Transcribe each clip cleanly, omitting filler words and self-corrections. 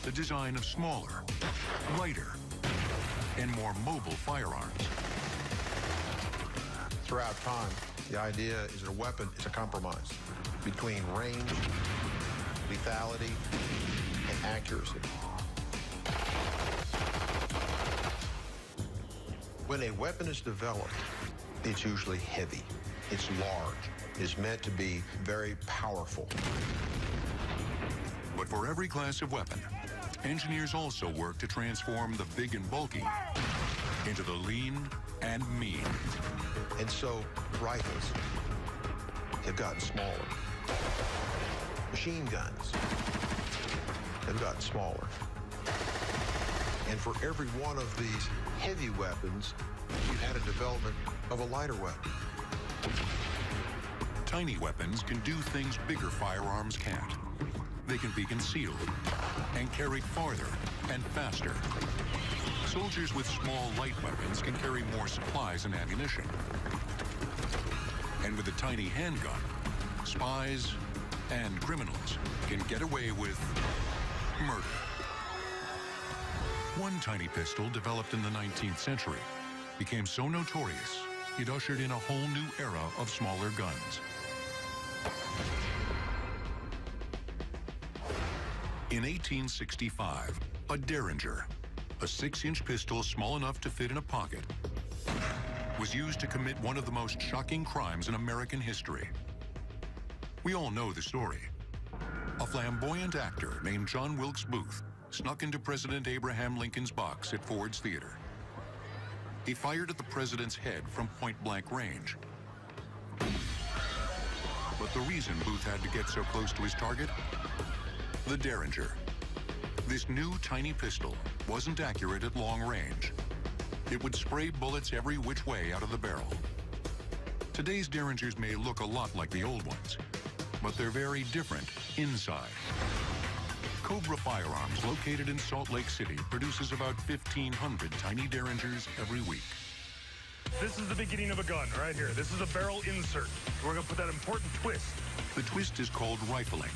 the design of smaller, lighter, and more mobile firearms. Throughout time, the idea is that a weapon is a compromise between range, lethality, and accuracy. When a weapon is developed, it's usually heavy, it's large, it's meant to be very powerful. But for every class of weapon, engineers also work to transform the big and bulky into the lean and mean. And so, rifles have gotten smaller. Machine guns have gotten smaller. And for every one of these heavy weapons, you've had a development of a lighter weapon. Tiny weapons can do things bigger firearms can't. They can be concealed and carried farther and faster. Soldiers with small, light weapons can carry more supplies and ammunition. And with a tiny handgun, spies and criminals can get away with murder. One tiny pistol developed in the 19th century became so notorious, it ushered in a whole new era of smaller guns. In 1865, a Derringer, a 6-inch pistol small enough to fit in a pocket, was used to commit one of the most shocking crimes in American history. We all know the story. A flamboyant actor named John Wilkes Booth snuck into President Abraham Lincoln's box at Ford's Theater. He fired at the president's head from point-blank range. But the reason Booth had to get so close to his target? The Derringer. This new tiny pistol wasn't accurate at long range. It would spray bullets every which way out of the barrel. Today's Derringers may look a lot like the old ones, but they're very different inside. Cobra Firearms, located in Salt Lake City, produces about 1,500 tiny Derringers every week. This is the beginning of a gun right here. This is a barrel insert. We're going to put that important twist. The twist is called rifling,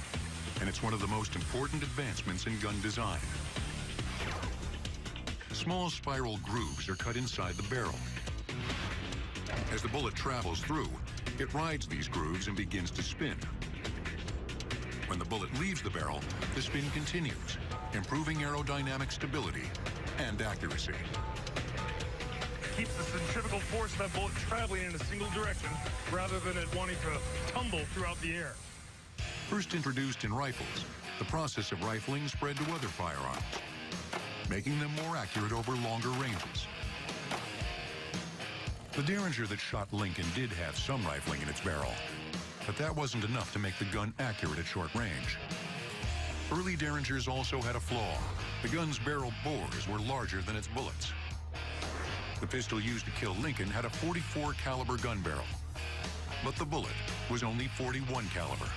and it's one of the most important advancements in gun design. Small spiral grooves are cut inside the barrel. As the bullet travels through, it rides these grooves and begins to spin. When the bullet leaves the barrel, the spin continues, improving aerodynamic stability and accuracy. Keeps the centrifugal force of that bullet traveling in a single direction rather than it wanting to tumble throughout the air. First introduced in rifles, the process of rifling spread to other firearms, making them more accurate over longer ranges. The Derringer that shot Lincoln did have some rifling in its barrel, but that wasn't enough to make the gun accurate at short range. Early Derringers also had a flaw. The gun's barrel bores were larger than its bullets. The pistol used to kill Lincoln had a .44 caliber gun barrel, but the bullet was only .41 caliber.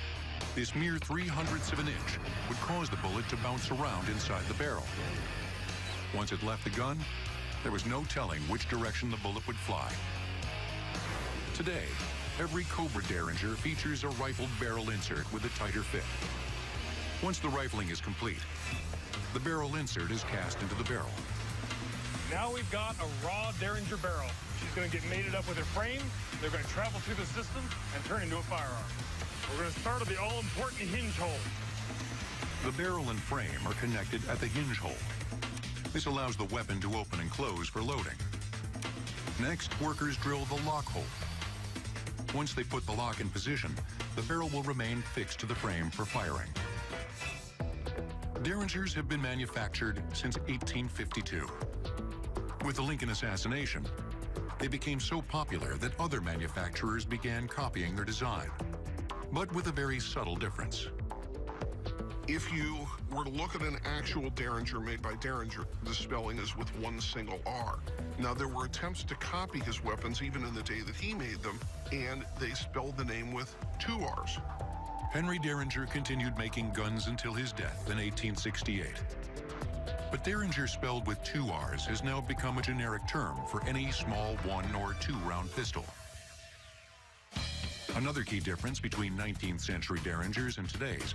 This mere 3/100 of an inch would cause the bullet to bounce around inside the barrel. Once it left the gun, there was no telling which direction the bullet would fly. Today, every Cobra Derringer features a rifled barrel insert with a tighter fit. Once the rifling is complete, the barrel insert is cast into the barrel. Now we've got a raw Derringer barrel. She's going to get mated up with her frame. They're going to travel through the system and turn into a firearm. We're going to start at the all-important hinge hole. The barrel and frame are connected at the hinge hole. This allows the weapon to open and close for loading. Next, workers drill the lock hole. Once they put the lock in position, the barrel will remain fixed to the frame for firing. Derringers have been manufactured since 1852. With the Lincoln assassination, they became so popular that other manufacturers began copying their design, but with a very subtle difference. If you were to look at an actual Derringer made by Derringer, the spelling is with one single R. Now, there were attempts to copy his weapons even in the day that he made them, and they spelled the name with two R's. Henry Derringer continued making guns until his death in 1868. But Derringer spelled with two R's has now become a generic term for any small 1- or 2-round pistol. Another key difference between 19th century Derringers and today's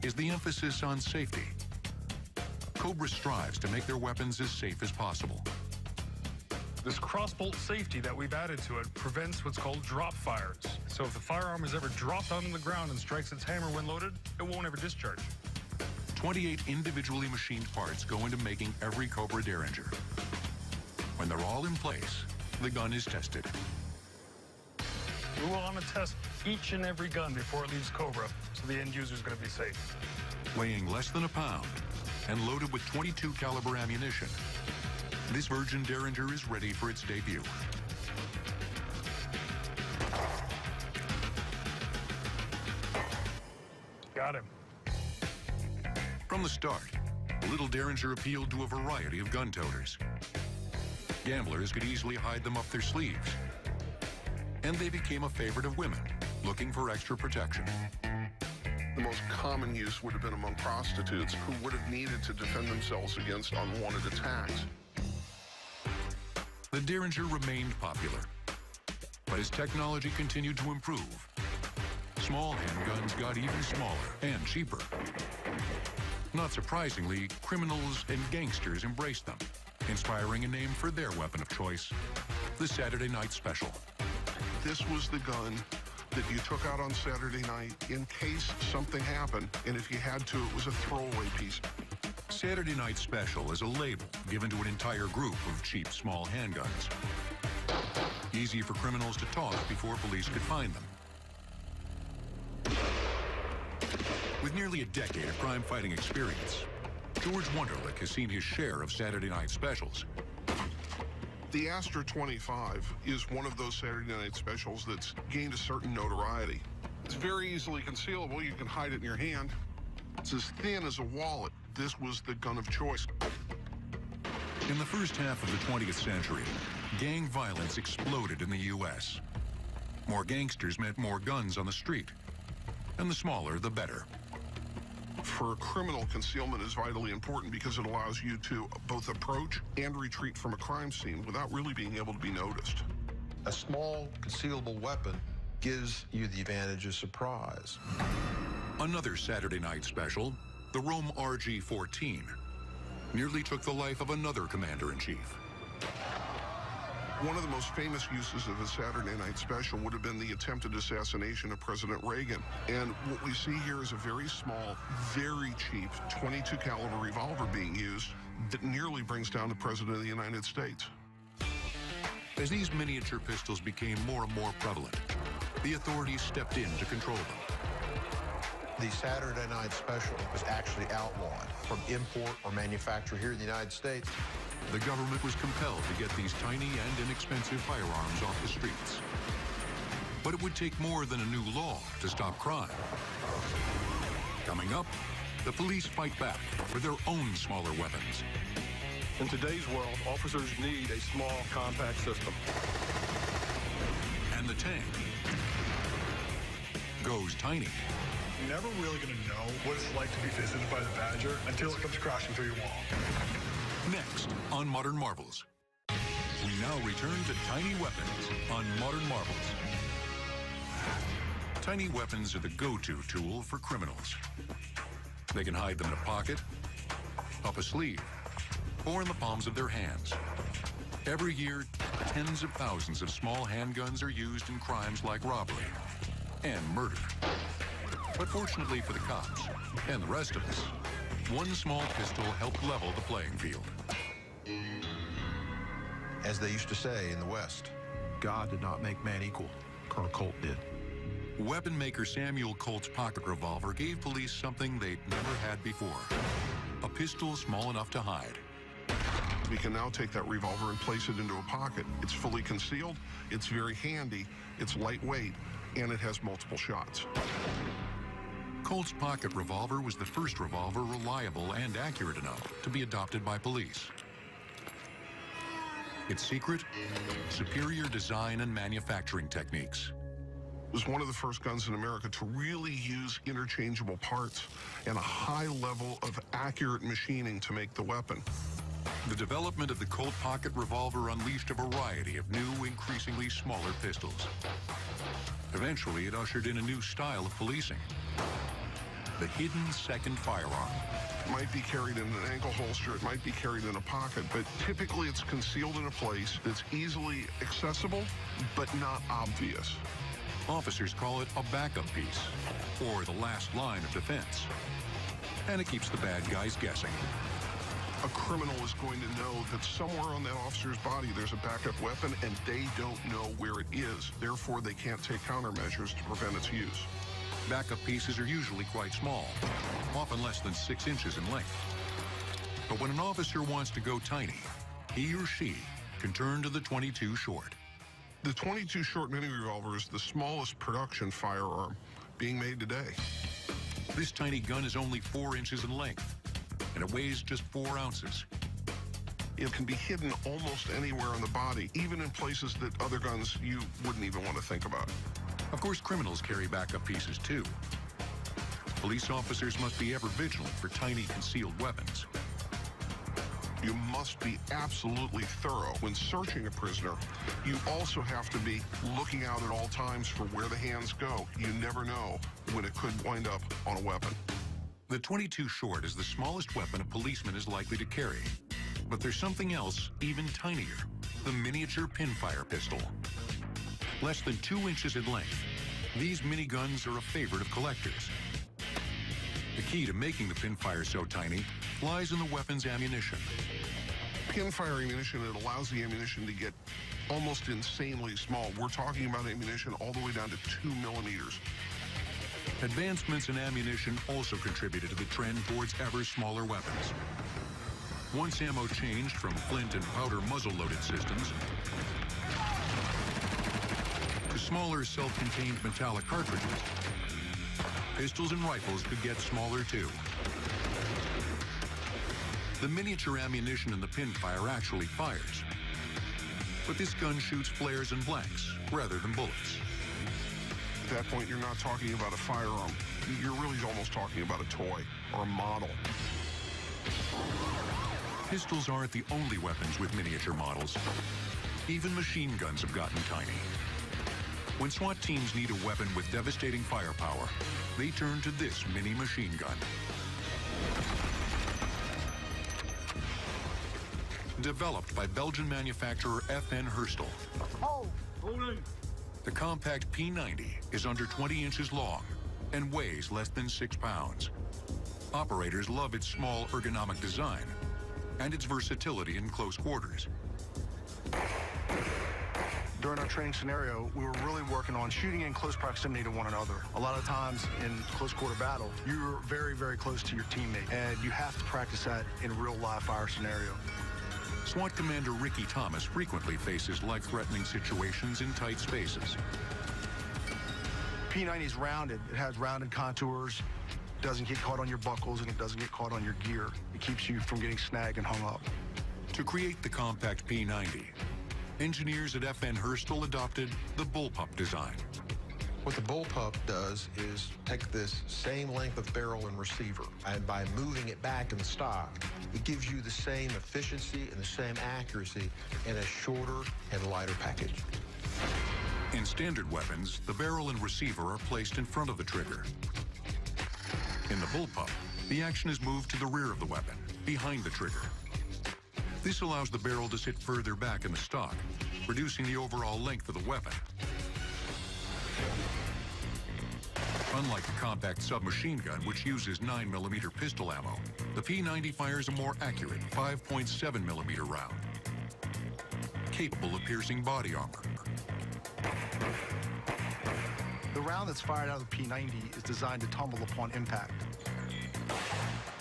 is the emphasis on safety. Cobra strives to make their weapons as safe as possible. This crossbolt safety that we've added to it prevents what's called drop fires. So if the firearm is ever dropped onto the ground and strikes its hammer when loaded, it won't ever discharge. 28 individually machined parts go into making every Cobra Derringer. When they're all in place, the gun is tested. We will want to test each and every gun before it leaves Cobra, so the end user is going to be safe. Weighing less than a pound and loaded with .22 caliber ammunition, this Virgin Derringer is ready for its debut. Got him. From the start, the little Derringer appealed to a variety of gun toters. Gamblers could easily hide them up their sleeves. And they became a favorite of women, looking for extra protection. The most common use would have been among prostitutes who would have needed to defend themselves against unwanted attacks. The Derringer remained popular. But as technology continued to improve, small handguns got even smaller and cheaper. Not surprisingly, criminals and gangsters embraced them, inspiring a name for their weapon of choice, the Saturday Night Special. This was the gun that you took out on Saturday night in case something happened, and if you had to, it was a throwaway piece. Saturday Night Special is a label given to an entire group of cheap small handguns. Easy for criminals to toss before police could find them. With nearly a decade of crime-fighting experience, George Wunderlich has seen his share of Saturday Night Specials. The Astra 25 is one of those Saturday Night Specials that's gained a certain notoriety. It's very easily concealable. You can hide it in your hand. It's as thin as a wallet. This was the gun of choice. In the first half of the 20th century, gang violence exploded in the U.S. More gangsters meant more guns on the street, and the smaller, the better. For a criminal, concealment is vitally important because it allows you to both approach and retreat from a crime scene without really being able to be noticed. A small, concealable weapon gives you the advantage of surprise. Another Saturday Night Special, the Rome RG-14, nearly took the life of another commander-in-chief. One of the most famous uses of a Saturday Night Special would have been the attempted assassination of President Reagan. And what we see here is a very small, very cheap .22 caliber revolver being used that nearly brings down the President of the United States. As these miniature pistols became more and more prevalent, the authorities stepped in to control them. The Saturday Night Special was actually outlawed from import or manufacture here in the United States. The government was compelled to get these tiny and inexpensive firearms off the streets. But it would take more than a new law to stop crime. Coming up, the police fight back for their own smaller weapons. In today's world, officers need a small, compact system. And the tank goes tiny. You're never really going to know what it's like to be visited by the Badger until it comes crashing through your wall. Next on Modern Marvels. We now return to tiny weapons on Modern Marvels. Tiny weapons are the go-to tool for criminals. They can hide them in a pocket, up a sleeve, or in the palms of their hands. Every year, tens of thousands of small handguns are used in crimes like robbery and murder. But fortunately for the cops and the rest of us, one small pistol helped level the playing field. As they used to say in the West, God did not make man equal. Colonel Colt did. Weapon maker Samuel Colt's pocket revolver gave police something they'd never had before. A pistol small enough to hide. We can now take that revolver and place it into a pocket. It's fully concealed, it's very handy, it's lightweight, and it has multiple shots. Colt's pocket revolver was the first revolver reliable and accurate enough to be adopted by police. Its secret? Superior design and manufacturing techniques. It was one of the first guns in America to really use interchangeable parts and a high level of accurate machining to make the weapon. The development of the Colt pocket revolver unleashed a variety of new, increasingly smaller pistols. Eventually, it ushered in a new style of policing. the hidden second firearm. It might be carried in an ankle holster, it might be carried in a pocket, but typically it's concealed in a place that's easily accessible, but not obvious. Officers call it a backup piece, or the last line of defense. And it keeps the bad guys guessing. A criminal is going to know that somewhere on that officer's body there's a backup weapon, and they don't know where it is. Therefore, they can't take countermeasures to prevent its use. Backup pieces are usually quite small, often less than 6 inches in length. But when an officer wants to go tiny, he or she can turn to the .22 short. The .22 short mini revolver is the smallest production firearm being made today. This tiny gun is only 4 inches in length, and it weighs just 4 ounces. It can be hidden almost anywhere on the body, even in places that other guns you wouldn't even want to think about. Of course, criminals carry backup pieces too. Police officers must be ever vigilant for tiny concealed weapons. You must be absolutely thorough when searching a prisoner. You also have to be looking out at all times for where the hands go. You never know when it could wind up on a weapon. The .22 short is the smallest weapon a policeman is likely to carry. But there's something else even tinier, the miniature pinfire pistol. Less than 2 inches in length, these miniguns are a favorite of collectors. The key to making the pinfire so tiny lies in the weapon's ammunition. Pinfire ammunition, it allows the ammunition to get almost insanely small. We're talking about ammunition all the way down to 2 millimeters. Advancements in ammunition also contributed to the trend towards ever smaller weapons. Once ammo changed from flint and powder muzzle-loaded systems to smaller self-contained metallic cartridges, pistols and rifles could get smaller too. The miniature ammunition in the pinfire actually fires, but this gun shoots flares and blanks rather than bullets. At that point, you're not talking about a firearm. You're really almost talking about a toy or a model. Pistols aren't the only weapons with miniature models. Even machine guns have gotten tiny. When SWAT teams need a weapon with devastating firepower, they turn to this mini machine gun. Developed by Belgian manufacturer FN Herstal. The compact P90 is under 20 inches long and weighs less than 6 pounds. Operators love its small ergonomic design and its versatility in close quarters. During our training scenario, we were really working on shooting in close proximity to one another. A lot of times in close quarter battle, you're very, very close to your teammate, and you have to practice that in a real live fire scenario. SWAT Commander Ricky Thomas frequently faces life-threatening situations in tight spaces. P90 is rounded. It has rounded contours. It doesn't get caught on your buckles, and it doesn't get caught on your gear. It keeps you from getting snagged and hung up. To create the compact P90, engineers at FN Herstal adopted the bullpup design. What the bullpup does is take this same length of barrel and receiver, and by moving it back in the stock, it gives you the same efficiency and the same accuracy in a shorter and lighter package. In standard weapons, the barrel and receiver are placed in front of the trigger. In the bullpup, the action is moved to the rear of the weapon, behind the trigger. This allows the barrel to sit further back in the stock, reducing the overall length of the weapon. Unlike the compact submachine gun, which uses 9mm pistol ammo, the P90 fires a more accurate 5.7mm round, capable of piercing body armor. The round that's fired out of the P90 is designed to tumble upon impact.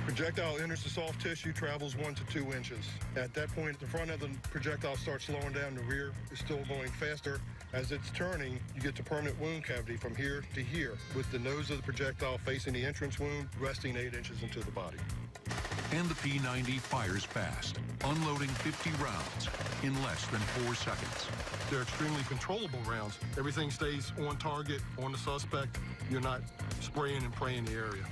Projectile enters the soft tissue, travels 1 to 2 inches. At that point, the front of the projectile starts slowing down. The rear is still going faster. As it's turning, you get the permanent wound cavity from here to here, with the nose of the projectile facing the entrance wound, resting 8 inches into the body. And the P90 fires fast, unloading 50 rounds in less than 4 seconds. They're extremely controllable rounds. Everything stays on target, on the suspect. You're not spraying and praying the area.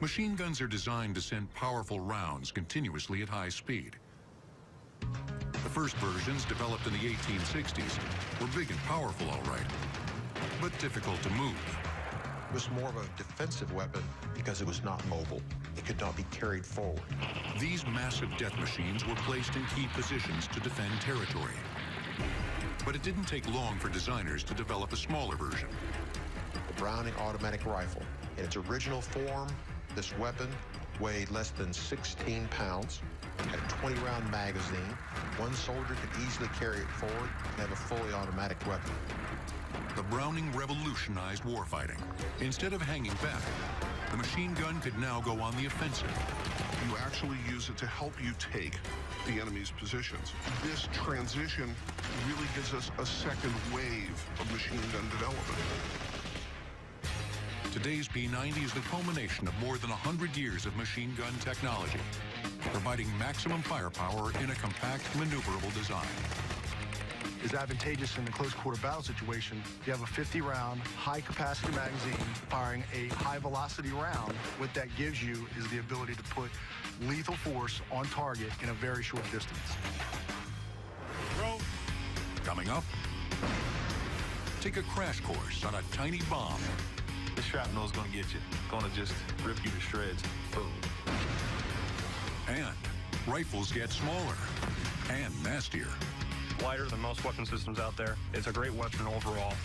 Machine guns are designed to send powerful rounds continuously at high speed. The first versions, developed in the 1860s, were big and powerful, all right, but difficult to move. It was more of a defensive weapon because it was not mobile. It could not be carried forward. These massive death machines were placed in key positions to defend territory. But it didn't take long for designers to develop a smaller version. The Browning automatic rifle. In its original form, this weapon weighed less than 16 pounds, had a 20-round magazine. One soldier could easily carry it forward and have a fully automatic weapon. The Browning revolutionized warfighting. Instead of hanging back, the machine gun could now go on the offensive. You actually use it to help you take the enemy's positions. This transition really gives us a second wave of machine gun development. Today's P90 is the culmination of more than 100 years of machine gun technology, providing maximum firepower in a compact, maneuverable design. Is advantageous in the close quarter battle situation. You have a 50-round, high-capacity magazine firing a high-velocity round. What that gives you is the ability to put lethal force on target in a very short distance. Throw. Coming up, take a crash course on a tiny bomb. The shrapnel is going to get you. Going to just rip you to shreds. Boom. And rifles get smaller and nastier. Lighter than most weapon systems out there. It's a great weapon overall.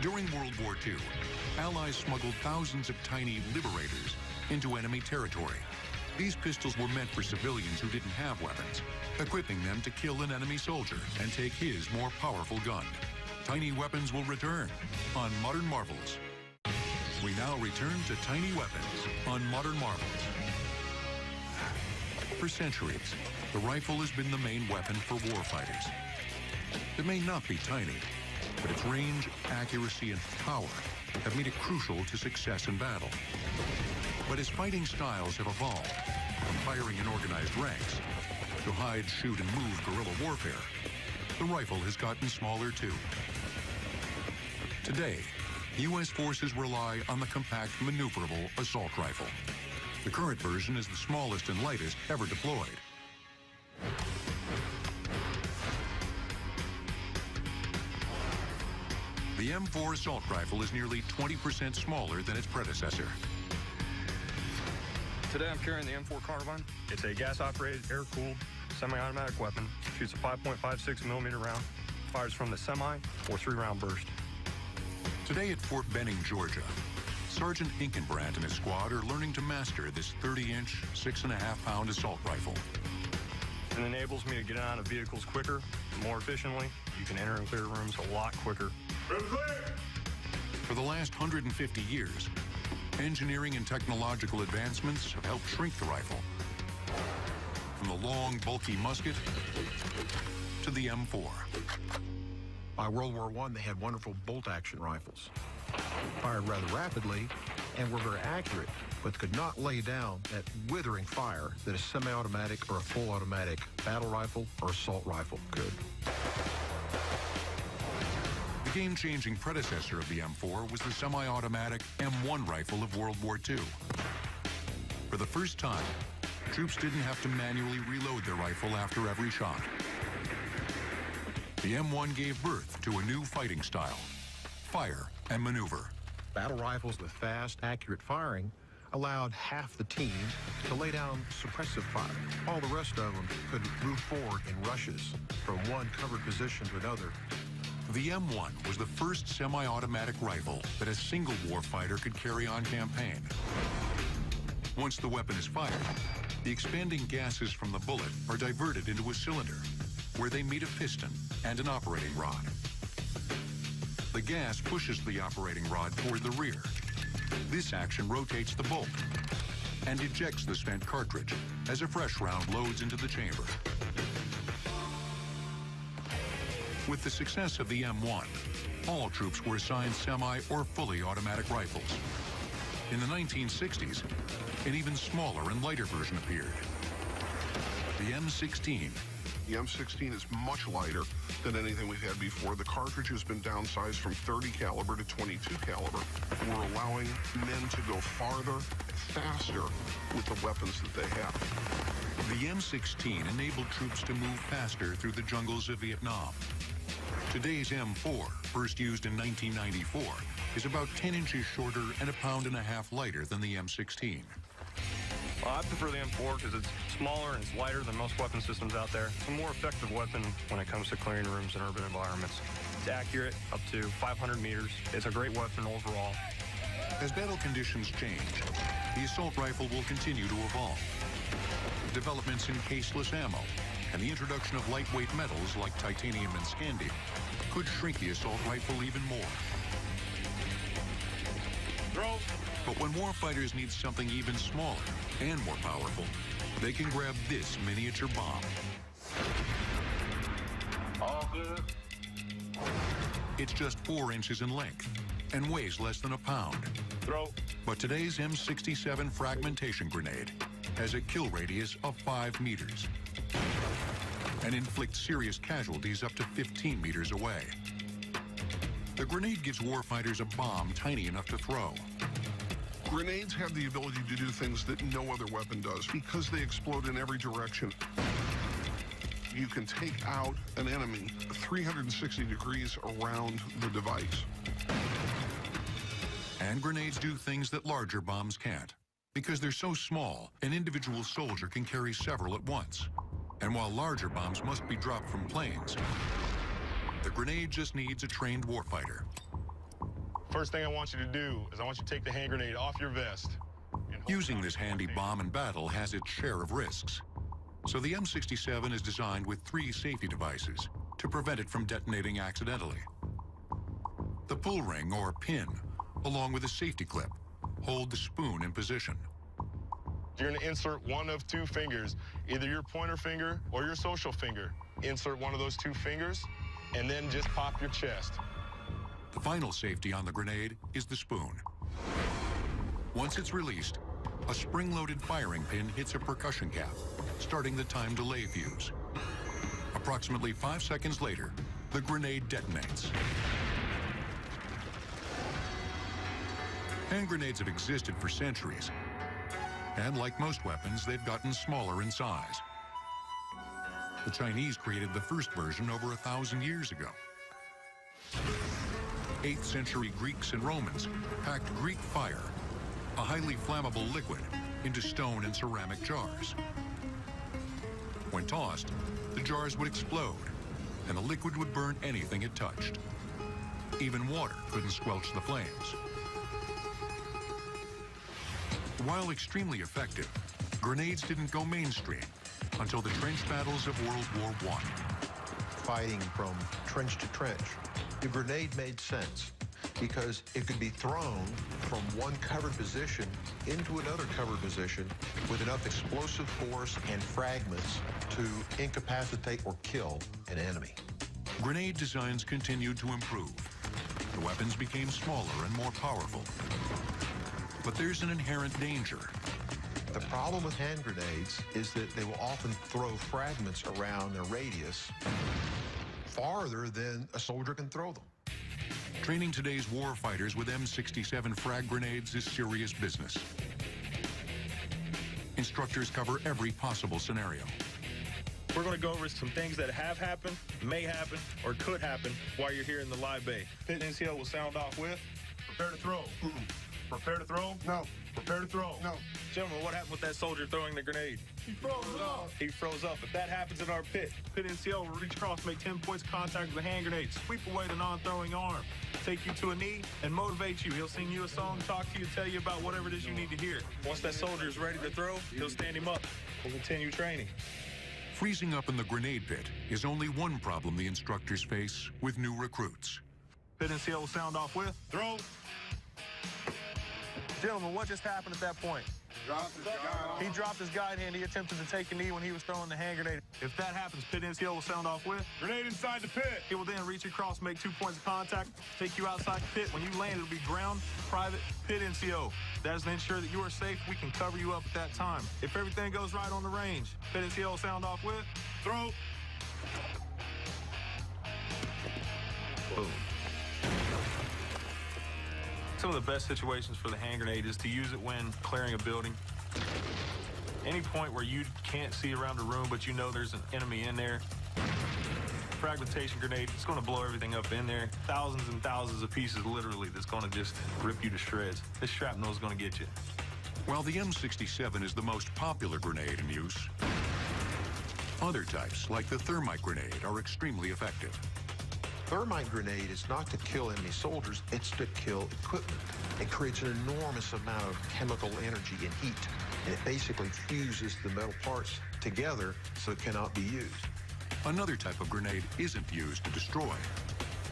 During World War II, Allies smuggled thousands of tiny liberators into enemy territory. These pistols were meant for civilians who didn't have weapons, equipping them to kill an enemy soldier and take his more powerful gun. Tiny weapons will return on Modern Marvels. We now return to tiny weapons on Modern Marvels. For centuries, the rifle has been the main weapon for warfighters. It may not be tiny, but its range, accuracy, and power have made it crucial to success in battle. But as fighting styles have evolved, from firing in organized ranks to hide, shoot, and move guerrilla warfare, the rifle has gotten smaller too. Today, U.S. forces rely on the compact, maneuverable assault rifle. The current version is the smallest and lightest ever deployed. The M4 assault rifle is nearly 20% smaller than its predecessor. Today I'm carrying the M4 Carbine. It's a gas-operated, air-cooled, semi-automatic weapon. Shoots a 5.56 millimeter round. Fires from the semi or 3-round burst. Today at Fort Benning, Georgia, Sergeant Inkenbrandt and his squad are learning to master this 30-inch, 6.5-pound assault rifle. It enables me to get out of vehicles quicker, more efficiently. You can enter and clear rooms a lot quicker. For the last 150 years, engineering and technological advancements have helped shrink the rifle. From the long, bulky musket to the M4. By World War I, they had wonderful bolt-action rifles. Fired rather rapidly and were very accurate, but could not lay down that withering fire that a semi-automatic or a full automatic battle rifle or assault rifle could. The game-changing predecessor of the M4 was the semi-automatic M1 rifle of World War II. For the first time, troops didn't have to manually reload their rifle after every shot. The M1 gave birth to a new fighting style: fire and maneuver. Battle rifles with fast, accurate firing allowed half the team to lay down suppressive fire. All the rest of them could move forward in rushes from one covered position to another. The M1 was the first semi-automatic rifle that a single warfighter could carry on campaign. Once the weapon is fired, the expanding gases from the bullet are diverted into a cylinder, where they meet a piston and an operating rod. The gas pushes the operating rod toward the rear. This action rotates the bolt and ejects the spent cartridge as a fresh round loads into the chamber. With the success of the M1, all troops were assigned semi or fully automatic rifles. In the 1960s, an even smaller and lighter version appeared: the M16. The M16 is much lighter than anything we've had before. The cartridge has been downsized from 30 caliber to 22 caliber. We're allowing men to go farther, faster with the weapons that they have. The M16 enabled troops to move faster through the jungles of Vietnam. Today's M4, first used in 1994, is about 10 inches shorter and 1.5 pounds lighter than the M16. Well, I prefer the M4 because it's smaller and it's lighter than most weapon systems out there. It's a more effective weapon when it comes to clearing rooms in urban environments. It's accurate up to 500 meters. It's a great weapon overall. As battle conditions change, the assault rifle will continue to evolve. Developments in caseless ammo and the introduction of lightweight metals like titanium and scandium could shrink the assault rifle even more. Throw. But when warfighters need something even smaller and more powerful, they can grab this miniature bomb. All good. It's just 4 inches in length and weighs less than 1 pound. Throw. But today's M67 fragmentation grenade has a kill radius of 5 meters and inflicts serious casualties up to 15 meters away. The grenade gives warfighters a bomb tiny enough to throw. Grenades have the ability to do things that no other weapon does because they explode in every direction. You can take out an enemy 360 degrees around the device. And grenades do things that larger bombs can't. Because they're so small, an individual soldier can carry several at once. And while larger bombs must be dropped from planes, the grenade just needs a trained warfighter. First thing I want you to do is I want you to take the hand grenade off your vest. Using this handy bomb in battle has its share of risks. So the M67 is designed with 3 safety devices to prevent it from detonating accidentally. The pull ring, or pin, along with a safety clip, hold the spoon in position. You're going to insert one of 2 fingers, either your pointer finger or your social finger. Insert one of those 2 fingers, and then just pop your chest. The final safety on the grenade is the spoon. Once it's released, a spring-loaded firing pin hits a percussion cap, starting the time delay fuse. Approximately 5 seconds later, the grenade detonates. Hand grenades have existed for centuries, and like most weapons, they've gotten smaller in size. The Chinese created the first version over 1,000 years ago. 8th century Greeks and Romans packed Greek fire, a highly flammable liquid, into stone and ceramic jars. When tossed, the jars would explode, and the liquid would burn anything it touched. Even water couldn't squelch the flames. While extremely effective, grenades didn't go mainstream until the trench battles of World War I. Fighting from trench to trench, the grenade made sense because it could be thrown from one covered position into another covered position with enough explosive force and fragments to incapacitate or kill an enemy. Grenade designs continued to improve. The weapons became smaller and more powerful. But there's an inherent danger. The problem with hand grenades is that they will often throw fragments around their radius farther than a soldier can throw them. Training today's warfighters with M67 frag grenades is serious business. Instructors cover every possible scenario. We're going to go over some things that have happened, may happen, or could happen while you're here in the live bay. Pit NCO will sound off with, prepare to throw. Prepare to throw? No. Prepare to throw? No. Gentlemen, what happened with that soldier throwing the grenade? He froze up. He froze up. If that happens in our pit, Pit NCO will reach across, make 10 points of contact with the hand grenade, sweep away the non-throwing arm, take you to a knee, and motivate you. He'll sing you a song, talk to you, tell you about whatever it is you need to hear. Once that soldier is ready to throw, he'll stand him up. We'll continue training. Freezing up in the grenade pit is only one problem the instructors face with new recruits. Pit NCO will sound off with, throw. Gentlemen, what just happened at that point? He dropped his guide hand. He attempted to take a knee when he was throwing the hand grenade. If that happens, Pit NCO will sound off with, grenade inside the pit. He will then reach across, make 2 points of contact, take you outside the pit. When you land, it'll be ground, private, Pit NCO. That is to ensure that you are safe. We can cover you up at that time. If everything goes right on the range, Pit NCO will sound off with, throw. Boom. Some of the best situations for the hand grenade is to use it when clearing a building. Any point where you can't see around a room, but you know there's an enemy in there, fragmentation grenade. It's going to blow everything up in there. Thousands and thousands of pieces, literally, that's going to just rip you to shreds. This shrapnel is going to get you. While the M67 is the most popular grenade in use, other types, like the thermite grenade, are extremely effective. Thermite grenade is not to kill enemy soldiers, it's to kill equipment. It creates an enormous amount of chemical energy and heat, and it basically fuses the metal parts together so it cannot be used. Another type of grenade isn't used to destroy,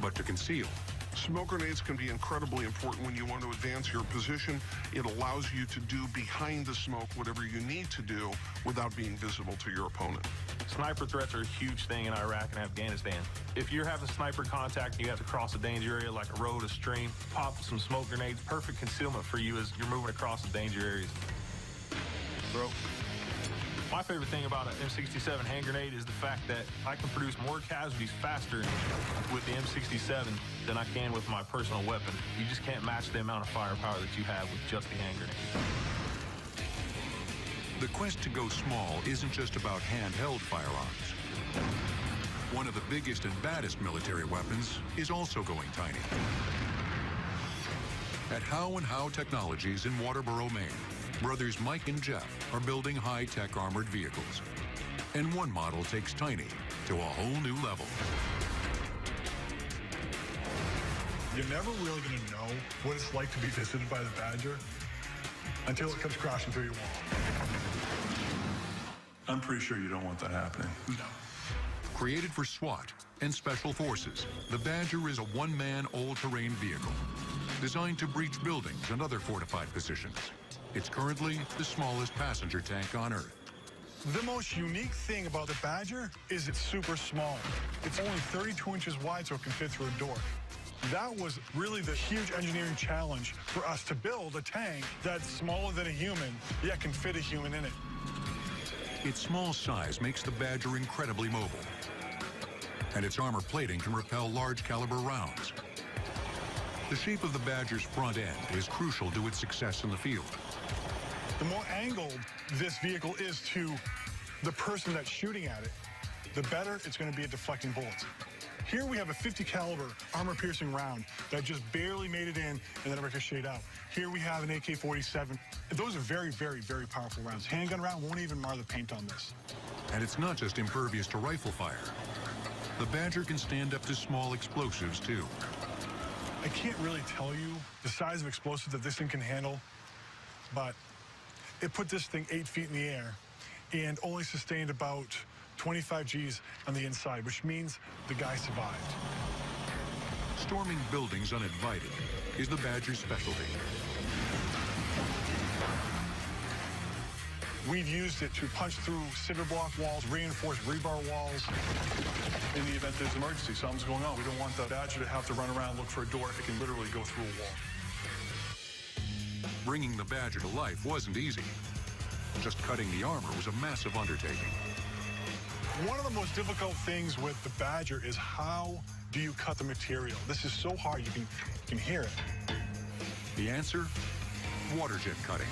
but to conceal. Smoke grenades can be incredibly important when you want to advance your position. It allows you to do behind the smoke whatever you need to do without being visible to your opponent. Sniper threats are a huge thing in Iraq and Afghanistan. If you're having sniper contact and you have to cross a danger area like a road, a stream, pop some smoke grenades. Perfect concealment for you as you're moving across the danger areas. Bro. My favorite thing about an M67 hand grenade is the fact that I can produce more casualties faster with the M67 than I can with my personal weapon. You just can't match the amount of firepower that you have with just the hand grenade. The quest to go small isn't just about handheld firearms. One of the biggest and baddest military weapons is also going tiny. At How and How Technologies in Waterboro, Maine, brothers Mike and Jeff are building high-tech armored vehicles. And one model takes tiny to a whole new level. You're never really going to know what it's like to be visited by the Badger until it comes crashing through your wall. I'm pretty sure you don't want that happening. No. Created for SWAT and Special Forces, the Badger is a one-man all-terrain vehicle designed to breach buildings and other fortified positions. It's currently the smallest passenger tank on Earth. The most unique thing about the Badger is it's super small. It's only 32 inches wide, so it can fit through a door. That was really the huge engineering challenge for us to build a tank that's smaller than a human, yet can fit a human in it. Its small size makes the Badger incredibly mobile, and its armor plating can repel large caliber rounds. The shape of the Badger's front end is crucial to its success in the field. The more angled this vehicle is to the person that's shooting at it, the better it's going to be at deflecting bullets. Here we have a 50 caliber armor-piercing round that just barely made it in and then ricocheted out. Here we have an AK-47. Those are very, very, very powerful rounds. Handgun round won't even mar the paint on this. And it's not just impervious to rifle fire. The Badger can stand up to small explosives, too. I can't really tell you the size of explosive that this thing can handle, but it put this thing 8 feet in the air and only sustained about 25 Gs on the inside, which means the guy survived. Storming buildings uninvited is the Badger's specialty. We've used it to punch through cinder block walls, reinforced rebar walls. In the event there's an emergency, something's going on, we don't want the Badger to have to run around and look for a door. It can literally go through a wall. Bringing the Badger to life wasn't easy. Just cutting the armor was a massive undertaking. One of the most difficult things with the Badger is how do you cut the material? This is so hard, you can hear it. The answer? Water jet cutting.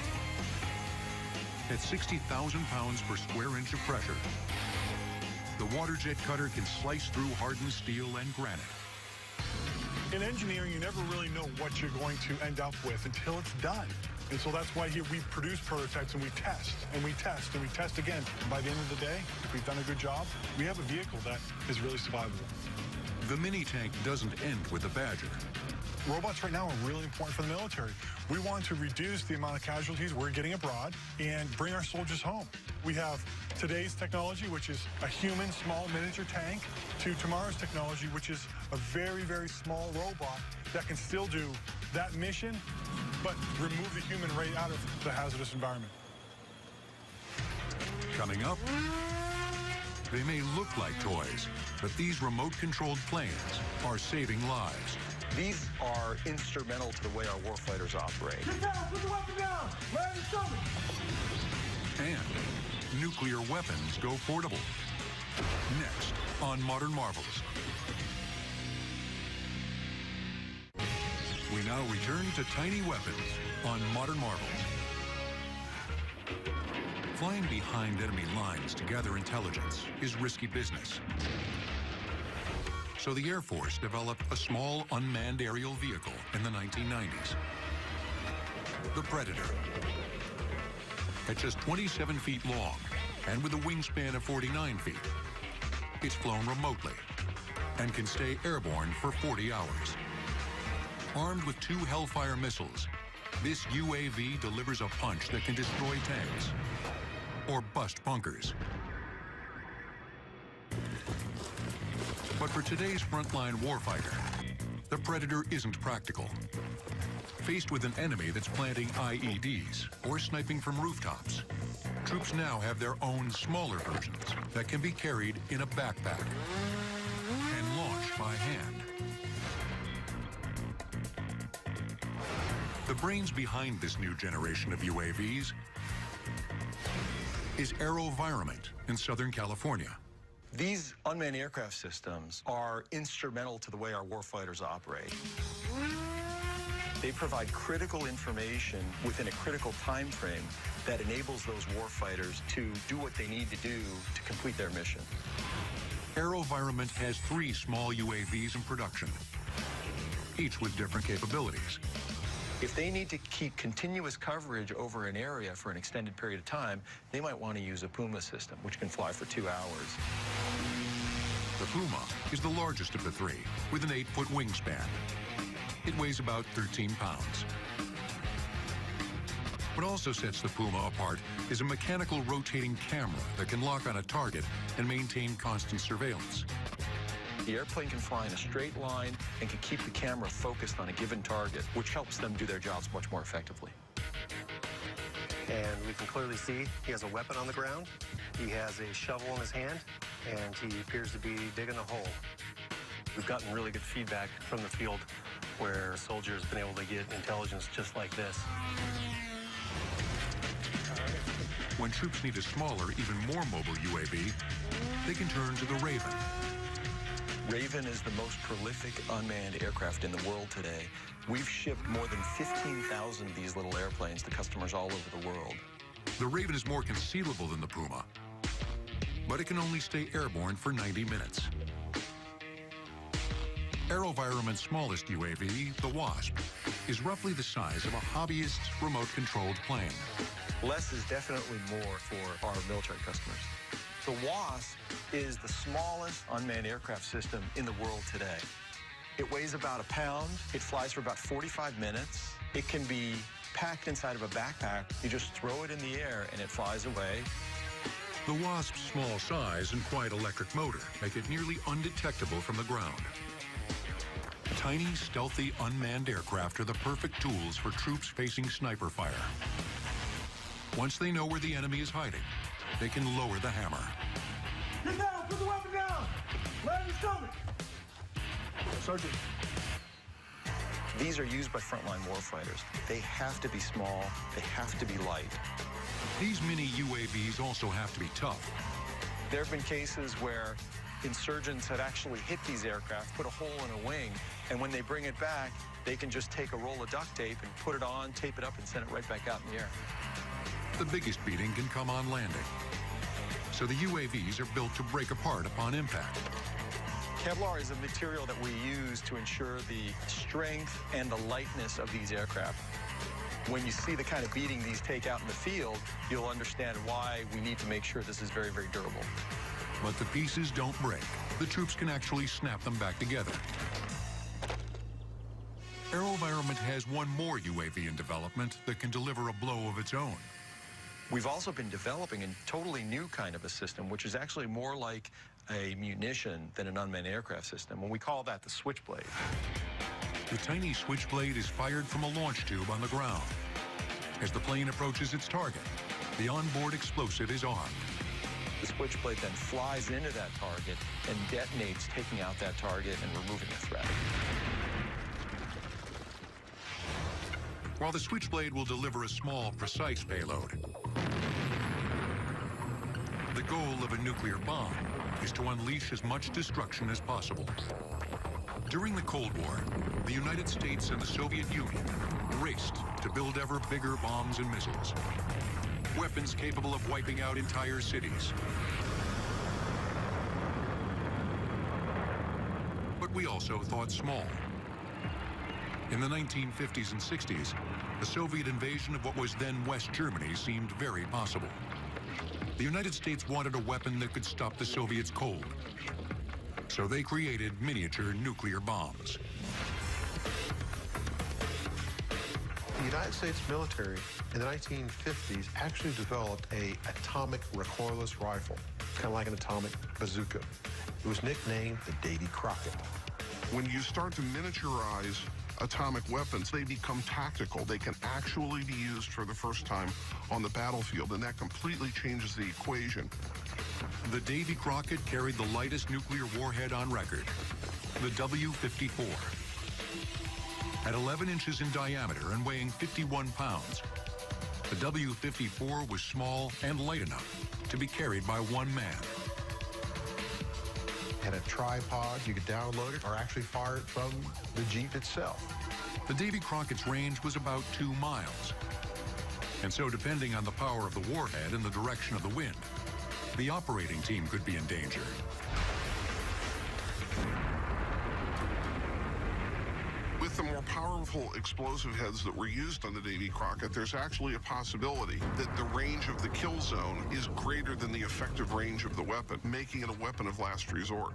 At 60,000 pounds per square inch of pressure, the water jet cutter can slice through hardened steel and granite. In engineering, you never really know what you're going to end up with until it's done. And so that's why here we produce prototypes and we test and we test and we test again. And by the end of the day, if we've done a good job, we have a vehicle that is really survivable. The mini tank doesn't end with the Badger. Robots right now are really important for the military. We want to reduce the amount of casualties we're getting abroad and bring our soldiers home. We have today's technology, which is a human small miniature tank, to tomorrow's technology, which is a very, very small robot that can still do that mission, but remove the human right out of the hazardous environment. Coming up, they may look like toys, but these remote-controlled planes are saving lives. These are instrumental to the way our warfighters operate. Get down! Put the weapon down! Land the shoulder! And nuclear weapons go portable. Next on Modern Marvels. We now return to tiny weapons on Modern Marvels. Flying behind enemy lines to gather intelligence is risky business. So the Air Force developed a small unmanned aerial vehicle in the 1990s. The Predator. At just 27 feet long and with a wingspan of 49 feet, it's flown remotely and can stay airborne for 40 hours. Armed with 2 Hellfire missiles, this UAV delivers a punch that can destroy tanks or bust bunkers. But for today's frontline warfighter, the Predator isn't practical. Faced with an enemy that's planting IEDs or sniping from rooftops, troops now have their own smaller versions that can be carried in a backpack and launched by hand. The brains behind this new generation of UAVs is AeroVironment in Southern California. These unmanned aircraft systems are instrumental to the way our warfighters operate. They provide critical information within a critical time frame that enables those warfighters to do what they need to do to complete their mission. AeroVironment has 3 small UAVs in production, each with different capabilities. If they need to keep continuous coverage over an area for an extended period of time, they might want to use a Puma system, which can fly for 2 hours. The Puma is the largest of the 3, with an 8-foot wingspan. It weighs about 13 pounds. What also sets the Puma apart is a mechanical rotating camera that can lock on a target and maintain constant surveillance. The airplane can fly in a straight line and can keep the camera focused on a given target, which helps them do their jobs much more effectively. And we can clearly see he has a weapon on the ground. He has a shovel in his hand, and he appears to be digging a hole. We've gotten really good feedback from the field where soldiers have been able to get intelligence just like this. When troops need a smaller, even more mobile UAV, they can turn to the Raven. Raven is the most prolific unmanned aircraft in the world today. We've shipped more than 15,000 of these little airplanes to customers all over the world. The Raven is more concealable than the Puma, but it can only stay airborne for 90 minutes. AeroVironment's smallest UAV, the Wasp, is roughly the size of a hobbyist's remote-controlled plane. Less is definitely more for our military customers. The Wasp is the smallest unmanned aircraft system in the world today. It weighs about 1 pound. It flies for about 45 minutes. It can be packed inside of a backpack. You just throw it in the air and it flies away. The Wasp's small size and quiet electric motor make it nearly undetectable from the ground. Tiny, stealthy, unmanned aircraft are the perfect tools for troops facing sniper fire. Once they know where the enemy is hiding, they can lower the hammer. Get down! Put the weapon down! Land your stomach! Sergeant. These are used by frontline warfighters. They have to be small. They have to be light. These mini UAVs also have to be tough. There have been cases where insurgents have actually hit these aircraft, put a hole in a wing, and when they bring it back, they can just take a roll of duct tape and put it on, tape it up, and send it right back out in the air. The biggest beating can come on landing. So the UAVs are built to break apart upon impact. Kevlar is a material that we use to ensure the strength and the lightness of these aircraft. When you see the kind of beating these take out in the field, you'll understand why we need to make sure this is very, very durable. But the pieces don't break. The troops can actually snap them back together. AeroVironment has one more UAV in development that can deliver a blow of its own. We've also been developing a totally new kind of a system, which is actually more like a munition than an unmanned aircraft system, and we call that the Switchblade. The tiny Switchblade is fired from a launch tube on the ground. As the plane approaches its target, the onboard explosive is armed. The Switchblade then flies into that target and detonates, taking out that target and removing the threat. While the Switchblade will deliver a small, precise payload, the goal of a nuclear bomb is to unleash as much destruction as possible. During the Cold War, the United States and the Soviet Union raced to build ever bigger bombs and missiles, weapons capable of wiping out entire cities. we also thought small. In the 1950s and 60s, the Soviet invasion of what was then West Germany seemed very possible. The United States wanted a weapon that could stop the Soviets cold. So they created miniature nuclear bombs. The United States military in the 1950s actually developed an atomic recoilless rifle, kind of like an atomic bazooka. It was nicknamed the Davy Crockett. When you start to miniaturize atomic weapons, they become tactical. They can actually be used for the first time on the battlefield, and that completely changes the equation. The Davy Crockett carried the lightest nuclear warhead on record, the W-54. At 11 inches in diameter and weighing 51 pounds, the W-54 was small and light enough to be carried by one man. Had a tripod, you could download it or actually fire it from the Jeep itself. The Davy Crockett's range was about 2 miles. And so, depending on the power of the warhead and the direction of the wind, the operating team could be in danger. With the more powerful explosive heads that were used on the Davy Crockett, there's actually a possibility that the range of the kill zone is greater than the effective range of the weapon, making it a weapon of last resort.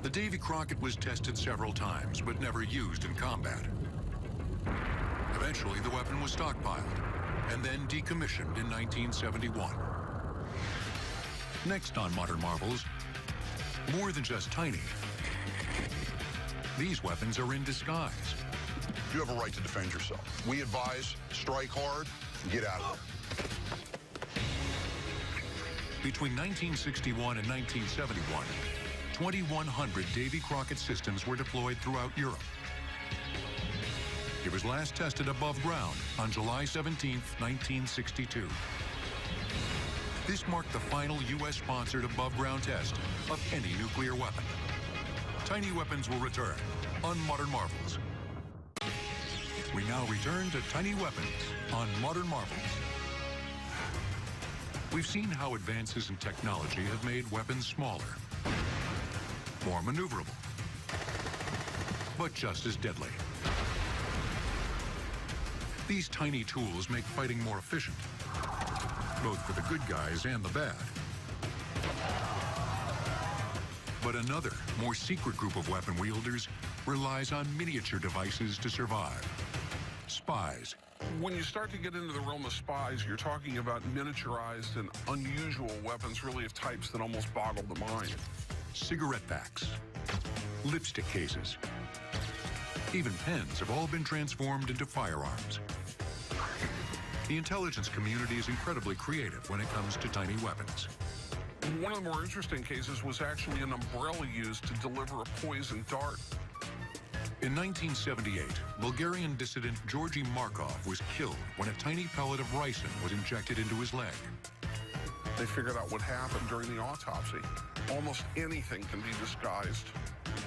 The Davy Crockett was tested several times, but never used in combat. Eventually, the weapon was stockpiled and then decommissioned in 1971. Next on Modern Marvels, more than just tiny. These weapons are in disguise. You have a right to defend yourself. We advise, strike hard, and get out of there. Between 1961 and 1971, 2,100 Davy Crockett systems were deployed throughout Europe. It was last tested above ground on July 17, 1962. This marked the final U.S.-sponsored above-ground test of any nuclear weapon. Tiny weapons will return on Modern Marvels. We now return to tiny weapons on Modern Marvels. We've seen how advances in technology have made weapons smaller, more maneuverable, but just as deadly. These tiny tools make fighting more efficient, both for the good guys and the bad. But another, more secret group of weapon wielders relies on miniature devices to survive. Spies. When you start to get into the realm of spies, you're talking about miniaturized and unusual weapons, really of types that almost boggle the mind. Cigarette packs, lipstick cases, even pens have all been transformed into firearms. The intelligence community is incredibly creative when it comes to tiny weapons. One of the more interesting cases was actually an umbrella used to deliver a poison dart. In 1978, Bulgarian dissident Georgy Markov was killed when a tiny pellet of ricin was injected into his leg. They figured out what happened during the autopsy. Almost anything can be disguised.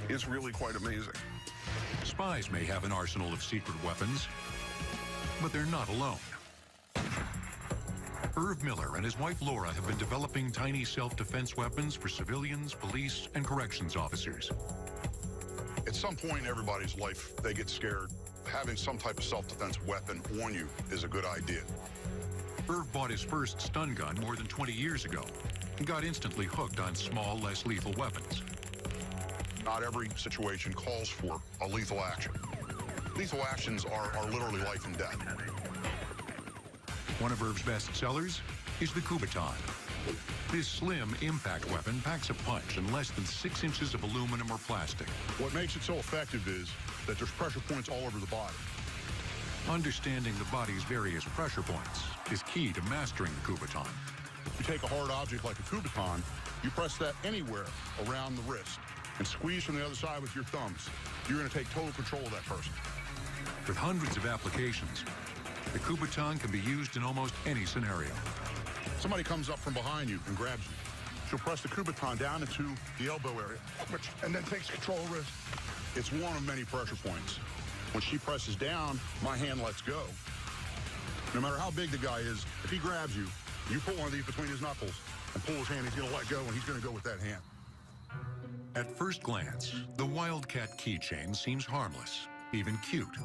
It's really quite amazing. Spies may have an arsenal of secret weapons, but they're not alone. Irv Miller and his wife Laura have been developing tiny self-defense weapons for civilians, police, and corrections officers. At some point in everybody's life, they get scared. Having some type of self-defense weapon on you is a good idea. Irv bought his first stun gun more than 20 years ago and got instantly hooked on small, less lethal weapons. Not every situation calls for a lethal action. Lethal actions are literally life and death. One of Irv's best sellers is the Kubaton. This slim impact weapon packs a punch in less than 6 inches of aluminum or plastic. What makes it so effective is that there's pressure points all over the body. Understanding the body's various pressure points is key to mastering the Kubaton. You take a hard object like a Kubaton, you press that anywhere around the wrist and squeeze from the other side with your thumbs. You're going to take total control of that person. With hundreds of applications, the Kubaton can be used in almost any scenario. Somebody comes up from behind you and grabs you. She'll press the Kubaton down into the elbow area, and then takes control of wrist. It's one of many pressure points. When she presses down, my hand lets go. No matter how big the guy is, if he grabs you, you put one of these between his knuckles and pull his hand, he's going to let go, and he's going to go with that hand. At first glance, the Wildcat keychain seems harmless, even cute.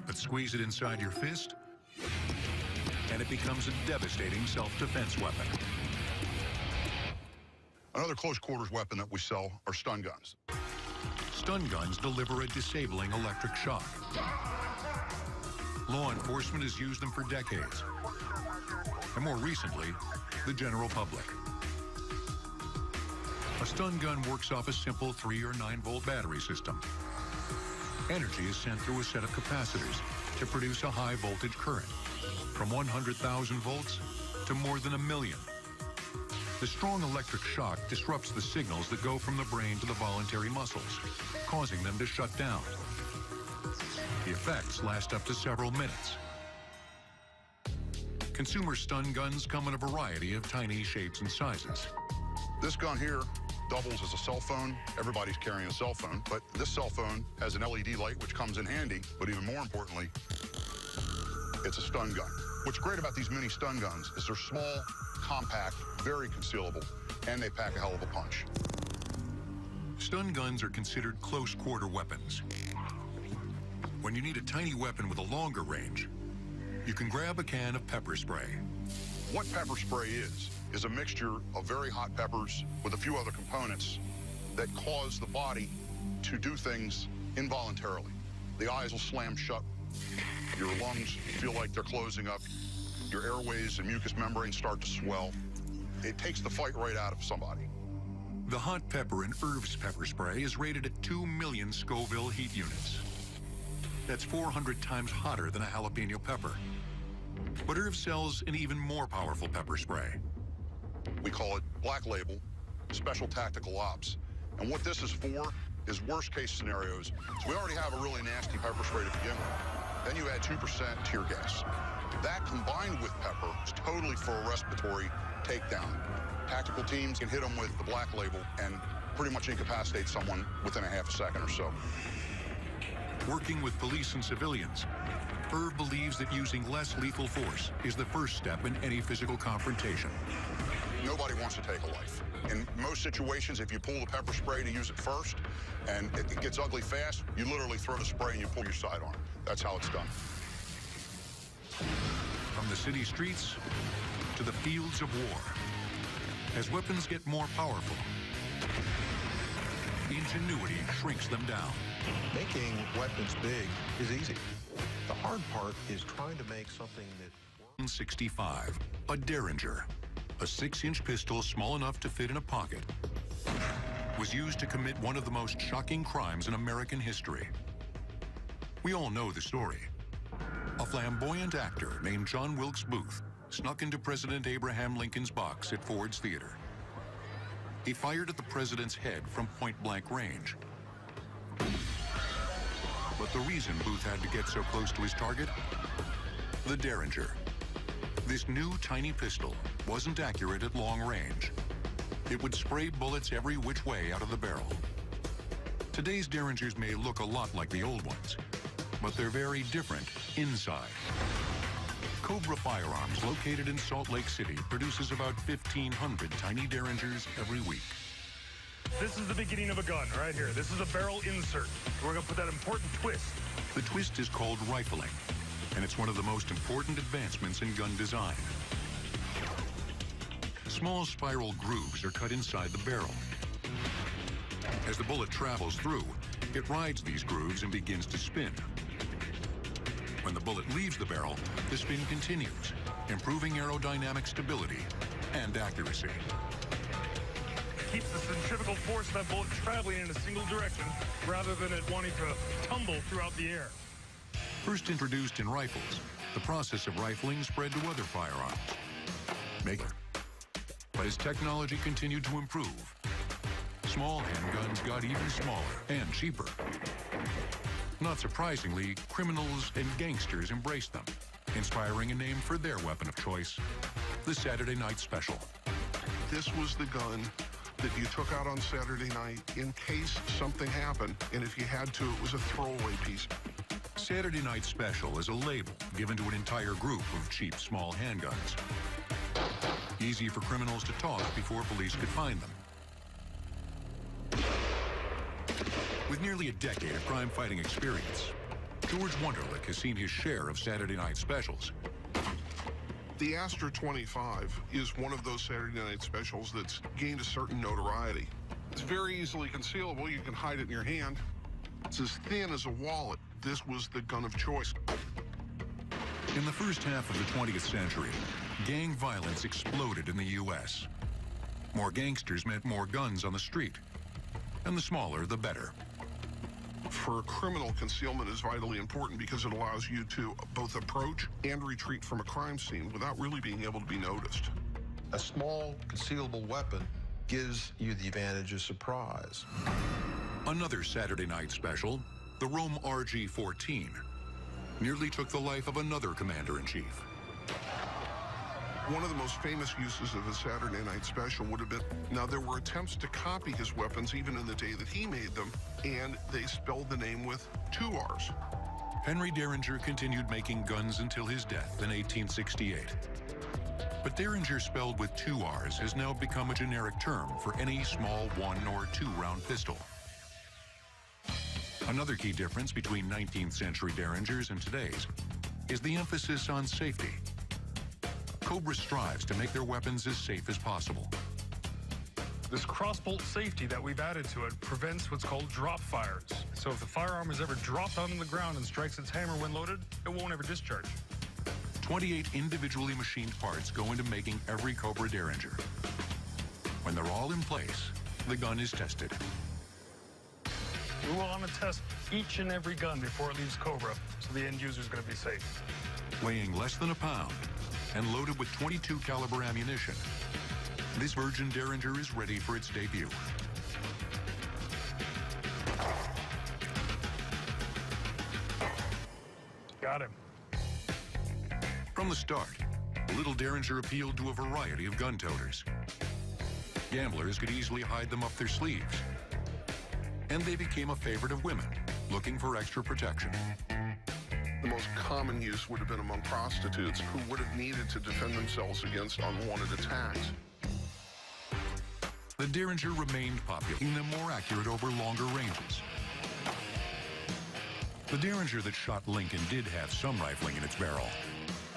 But squeeze it inside your fist, and it becomes a devastating self-defense weapon. Another close quarters weapon that we sell are stun guns. Stun guns deliver a disabling electric shock. Law enforcement has used them for decades, and more recently, the general public. A stun gun works off a simple 3 or 9 volt battery system. Energy is sent through a set of capacitors to produce a high voltage current, from 100,000 volts to more than 1 million. The strong electric shock disrupts the signals that go from the brain to the voluntary muscles, causing them to shut down. The effects last up to several minutes. Consumer stun guns come in a variety of tiny shapes and sizes. This gun here doubles as a cell phone. Everybody's carrying a cell phone, but this cell phone has an LED light which comes in handy, but even more importantly, it's a stun gun. What's great about these mini stun guns is they're small, compact, very concealable, and they pack a hell of a punch. Stun guns are considered close quarter weapons. When you need a tiny weapon with a longer range, you can grab a can of pepper spray. What pepper spray is a mixture of very hot peppers with a few other components that cause the body to do things involuntarily. The eyes will slam shut, your lungs feel like they're closing up, your airways and mucous membranes start to swell. It takes the fight right out of somebody. The hot pepper in Irv's pepper spray is rated at 2 million Scoville heat units. That's 400 times hotter than a jalapeno pepper. But Irv sells an even more powerful pepper spray. We call it Black Label, Special Tactical Ops. And what this is for is worst case scenarios. So we already have a really nasty pepper spray to begin with. Then you add 2% tear gas. That combined with pepper is totally for a respiratory takedown. Tactical teams can hit them with the Black Label and pretty much incapacitate someone within a half a second or so. Working with police and civilians, Irv believes that using less lethal force is the first step in any physical confrontation. Nobody wants to take a life. In most situations, if you pull the pepper spray to use it first and it gets ugly fast, you literally throw the spray and you pull your sidearm. That's how it's done. From the city streets to the fields of war, as weapons get more powerful, ingenuity shrinks them down. Making weapons big is easy. The hard part is trying to make something that... 65, a Derringer, a 6-inch pistol small enough to fit in a pocket, was used to commit one of the most shocking crimes in American history. We all know the story. A flamboyant actor named John Wilkes Booth snuck into President Abraham Lincoln's box at Ford's Theater. He fired at the president's head from point-blank range. But the reason Booth had to get so close to his target? The Derringer. This new tiny pistol wasn't accurate at long range. It would spray bullets every which way out of the barrel. Today's Derringers may look a lot like the old ones, but they're very different inside. Cobra Firearms, located in Salt Lake City, produces about 1,500 tiny Derringers every week. This is the beginning of a gun right here. This is a barrel insert. We're going to put that important twist. The twist is called rifling, and it's one of the most important advancements in gun design. Small spiral grooves are cut inside the barrel. As the bullet travels through, it rides these grooves and begins to spin. When the bullet leaves the barrel, the spin continues, improving aerodynamic stability and accuracy. Keeps the centrifugal force of that bullet traveling in a single direction rather than it wanting to tumble throughout the air. First introduced in rifles, the process of rifling spread to other firearms. But as technology continued to improve, small handguns got even smaller and cheaper. Not surprisingly, criminals and gangsters embraced them, inspiring a name for their weapon of choice, the Saturday Night Special. This was the gun that you took out on Saturday night in case something happened, and if you had to, it was a throwaway piece. Saturday Night Special is a label given to an entire group of cheap small handguns. Easy for criminals to toss before police could find them. With nearly a decade of crime-fighting experience, George Wunderlich has seen his share of Saturday night specials. The Astra 25 is one of those Saturday night specials that's gained a certain notoriety. It's very easily concealable. You can hide it in your hand. It's as thin as a wallet. This was the gun of choice. In the first half of the 20th century, gang violence exploded in the U.S. More gangsters meant more guns on the street, and the smaller, the better. For criminal, concealment is vitally important because it allows you to both approach and retreat from a crime scene without really being able to be noticed. A small, concealable weapon gives you the advantage of surprise. Another Saturday night special, the Rome RG-14, nearly took the life of another commander-in-chief. One of the most famous uses of a Saturday night special would have been, now there were attempts to copy his weapons even in the day that he made them, and they spelled the name with 2 R's. Henry Derringer continued making guns until his death in 1868. But Derringer spelled with 2 R's has now become a generic term for any small 1 or 2 round pistol. Another key difference between 19th century Derringers and today's is the emphasis on safety. Cobra strives to make their weapons as safe as possible. This crossbolt safety that we've added to it prevents what's called drop fires. So if the firearm is ever dropped onto the ground and strikes its hammer when loaded, it won't ever discharge. 28 individually machined parts go into making every Cobra Derringer. When they're all in place, the gun is tested. We will want to test each and every gun before it leaves Cobra, so the end user is going to be safe. Weighing less than a pound and loaded with .22 caliber ammunition, this Virgin Derringer is ready for its debut. Got him. From the start, the little Derringer appealed to a variety of gun toters. Gamblers could easily hide them up their sleeves. And they became a favorite of women, looking for extra protection. The most common use would have been among prostitutes who would have needed to defend themselves against unwanted attacks. The Derringer remained popular, making them more accurate over longer ranges. The Derringer that shot Lincoln did have some rifling in its barrel,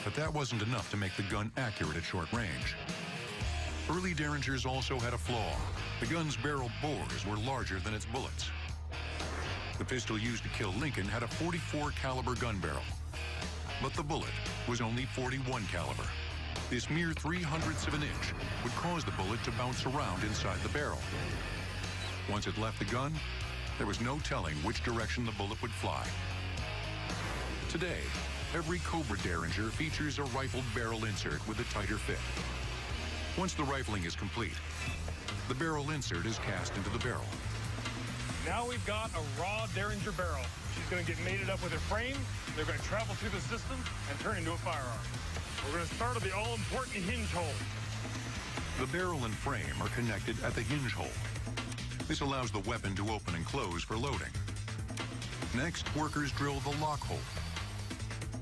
but that wasn't enough to make the gun accurate at short range. Early Derringers also had a flaw. The gun's barrel bores were larger than its bullets. The pistol used to kill Lincoln had a .44 caliber gun barrel, but the bullet was only .41 caliber. This mere 0.03 of an inch would cause the bullet to bounce around inside the barrel. Once it left the gun, there was no telling which direction the bullet would fly. Today, every Cobra Derringer features a rifled barrel insert with a tighter fit. Once the rifling is complete, the barrel insert is cast into the barrel. Now we've got a raw Derringer barrel. She's going to get mated up with her frame. They're going to travel through the system and turn into a firearm. We're going to start at the all-important hinge hole. The barrel and frame are connected at the hinge hole. This allows the weapon to open and close for loading. Next, workers drill the lock hole.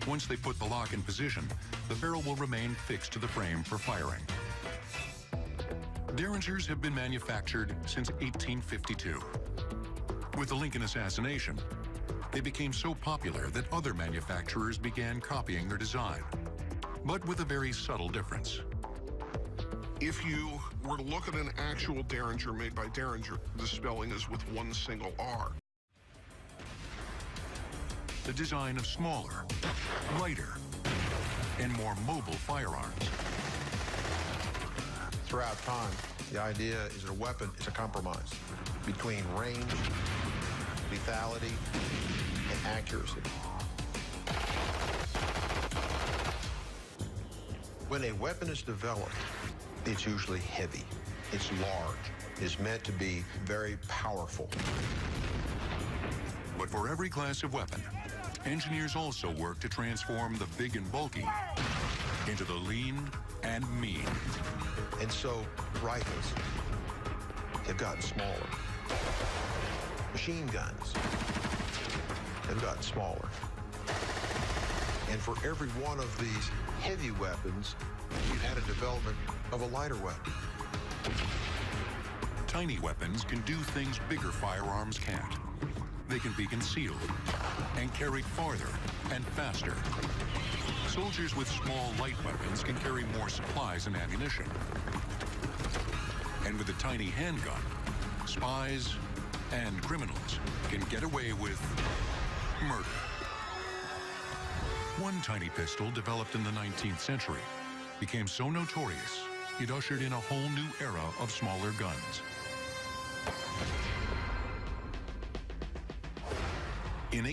Once they put the lock in position, the barrel will remain fixed to the frame for firing. Derringers have been manufactured since 1852. With the Lincoln assassination, they became so popular that other manufacturers began copying their design, but with a very subtle difference. If you were to look at an actual Derringer made by Derringer, the spelling is with 1 single R. The design of smaller, lighter, and more mobile firearms. Throughout time, the idea is that a weapon is a compromise between range, lethality, and accuracy. When a weapon is developed, it's usually heavy, it's large, it's meant to be very powerful. But for every class of weapon, engineers also work to transform the big and bulky into the lean and mean. And so, rifles have gotten smaller. Machine guns have gotten smaller. And for every one of these heavy weapons, you've had a development of a lighter weapon. Tiny weapons can do things bigger firearms can't. They can be concealed and carried farther and faster. Soldiers with small, light weapons can carry more supplies and ammunition. And with a tiny handgun, spies and criminals can get away with murder. One tiny pistol developed in the 19th century became so notorious, it ushered in a whole new era of smaller guns. In